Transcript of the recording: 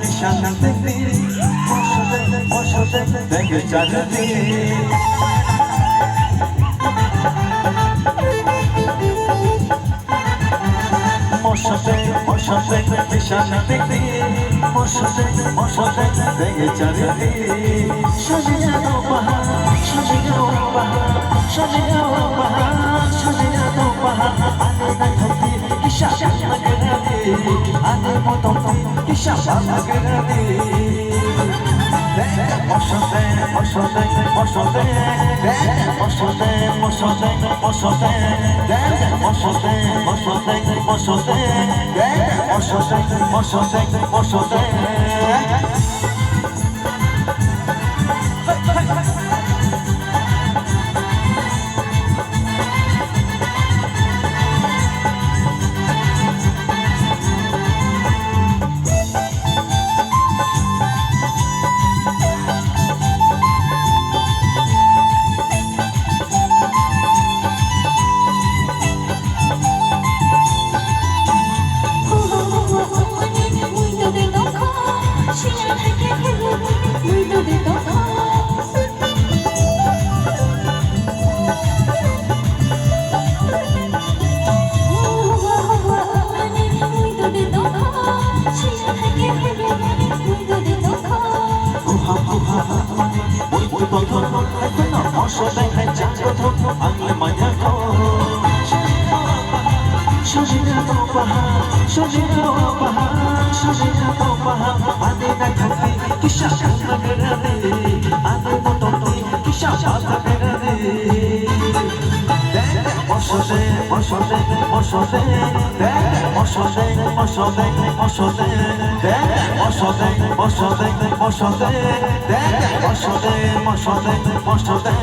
নিশানা দেখবি বসতে দেখে চাঁদনি বসতে নিশানা দেখবি বসতে দেখে চাঁদনি সাজিয়ানো বাহার সাজিয়ানো বাহার সাজিয়ানো বাহার সাজিয়ানো বাহার আনে না থাকি কিসা মগরানি আনে মতো কিসা মগরানি বসতে বসতে বসতে বসতে বসতে বসতে বসতে বসতে বসতে বসতে বসতে বসতে